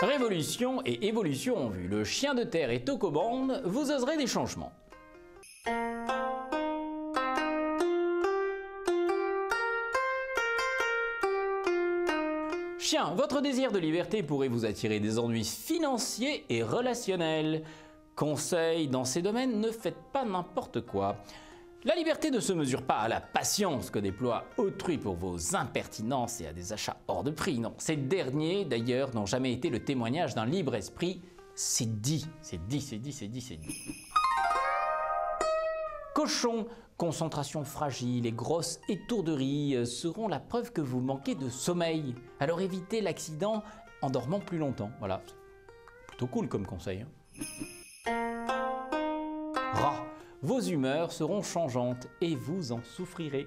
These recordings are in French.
Révolution et évolution en vue. Le chien de terre est aux commandes, vous oserez des changements. Chien, votre désir de liberté pourrait vous attirer des ennuis financiers et relationnels. Conseil, dans ces domaines, ne faites pas n'importe quoi. La liberté ne se mesure pas à la patience que déploie autrui pour vos impertinences et à des achats hors de prix. Non, ces derniers, d'ailleurs, n'ont jamais été le témoignage d'un libre esprit. C'est dit. Cochon, concentration fragile et grosse étourderie seront la preuve que vous manquez de sommeil. Alors évitez l'accident en dormant plus longtemps. Voilà, plutôt cool comme conseil. Rat, vos humeurs seront changeantes et vous en souffrirez.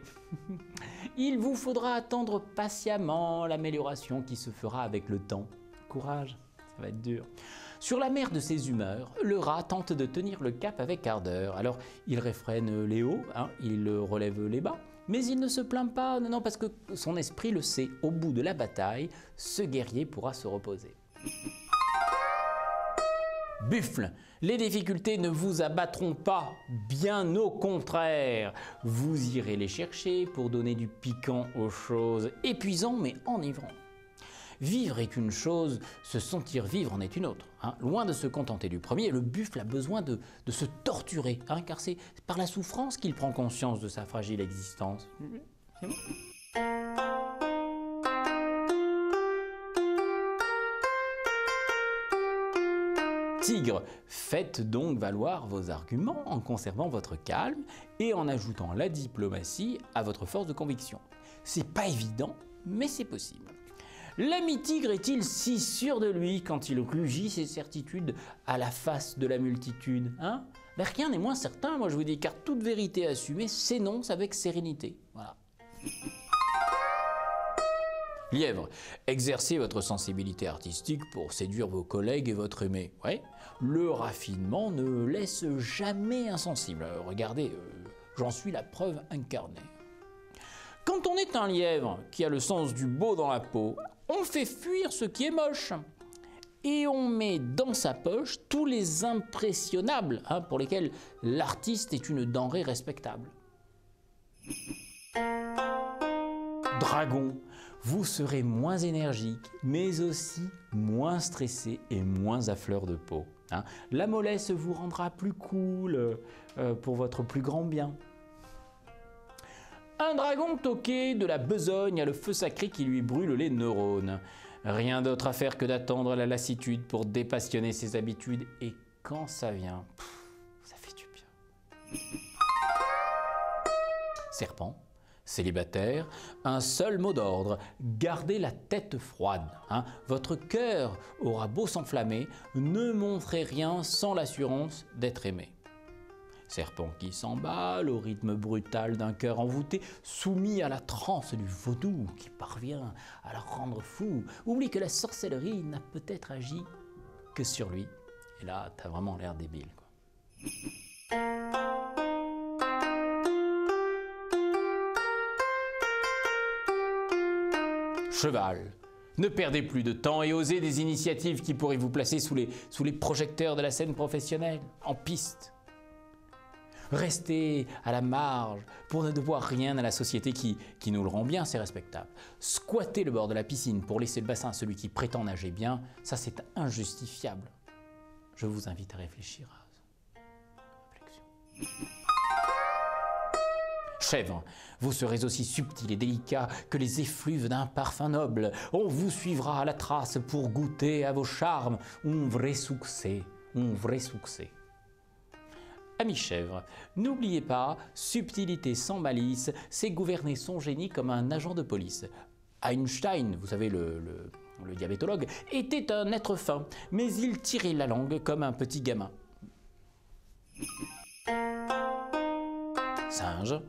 Il vous faudra attendre patiemment l'amélioration qui se fera avec le temps. Courage, ça va être dur. Sur la mer de ses humeurs, le rat tente de tenir le cap avec ardeur. Alors il réfrène les hauts, il relève les bas, mais il ne se plaint pas, non, parce que son esprit le sait. Au bout de la bataille, ce guerrier pourra se reposer. Buffle, les difficultés ne vous abattront pas, bien au contraire. Vous irez les chercher pour donner du piquant aux choses, épuisant mais enivrant. Vivre est une chose, se sentir vivre en est une autre. Loin de se contenter du premier, le buffle a besoin de se torturer, car c'est par la souffrance qu'il prend conscience de sa fragile existence. C'est bon. Tigre, faites donc valoir vos arguments en conservant votre calme et en ajoutant la diplomatie à votre force de conviction. C'est pas évident, mais c'est possible. L'ami tigre est-il si sûr de lui quand il rugit ses certitudes à la face de la multitude, Ben rien n'est moins certain, moi je vous dis, car toute vérité assumée s'énonce avec sérénité. Voilà. Lièvre, exercez votre sensibilité artistique pour séduire vos collègues et votre aimé. Ouais. Le raffinement ne laisse jamais insensible. Regardez, j'en suis la preuve incarnée. Quand on est un lièvre qui a le sens du beau dans la peau, on fait fuir ce qui est moche. Et on met dans sa poche tous les impressionnables pour lesquels l'artiste est une denrée respectable. Dragon, vous serez moins énergique, mais aussi moins stressé et moins à fleur de peau. La mollesse vous rendra plus cool pour votre plus grand bien. Un dragon toqué de la besogne a le feu sacré qui lui brûle les neurones. Rien d'autre à faire que d'attendre la lassitude pour dépassionner ses habitudes. Et quand ça vient, ça fait du bien. Serpent, célibataire, un seul mot d'ordre, gardez la tête froide. Votre cœur aura beau s'enflammer, ne montrez rien sans l'assurance d'être aimé. Serpent qui s'emballe au rythme brutal d'un cœur envoûté, soumis à la transe du vaudou qui parvient à le rendre fou, oublie que la sorcellerie n'a peut-être agi que sur lui. Et là, t'as vraiment l'air débile, quoi. Cheval, ne perdez plus de temps et osez des initiatives qui pourraient vous placer sous les projecteurs de la scène professionnelle, en piste. Restez à la marge pour ne devoir rien à la société qui nous le rend bien, c'est respectable. Squatter le bord de la piscine pour laisser le bassin à celui qui prétend nager bien, ça c'est injustifiable. Je vous invite à réfléchir à ça. Réflexion. Chèvre, vous serez aussi subtil et délicat que les effluves d'un parfum noble. On vous suivra à la trace pour goûter à vos charmes. Un vrai succès, un vrai succès. Ami chèvre, n'oubliez pas, subtilité sans malice, c'est gouverner son génie comme un agent de police. Einstein, vous savez le diabétologue, était un être fin, mais il tirait la langue comme un petit gamin. Singe,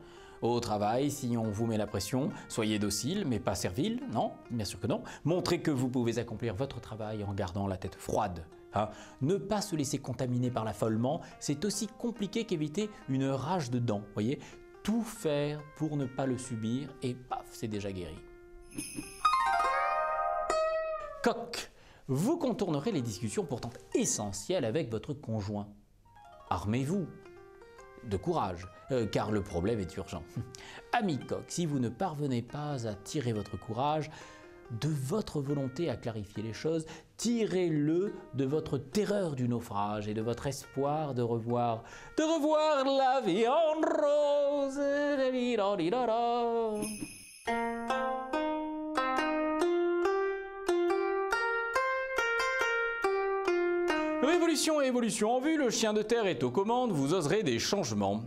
au travail, si on vous met la pression, soyez docile mais pas servile, non, bien sûr que non. Montrez que vous pouvez accomplir votre travail en gardant la tête froide. Ne pas se laisser contaminer par l'affolement, c'est aussi compliqué qu'éviter une rage de dents. Voyez, tout faire pour ne pas le subir et paf, c'est déjà guéri. Coq, vous contournerez les discussions pourtant essentielles avec votre conjoint. Armez-vous de courage, car le problème est urgent. Ami coq, si vous ne parvenez pas à tirer votre courage de votre volonté à clarifier les choses, tirez-le de votre terreur du naufrage et de votre espoir de revoir la vie en rose. Révolution et évolution en vue, le chien de terre est aux commandes, vous oserez des changements.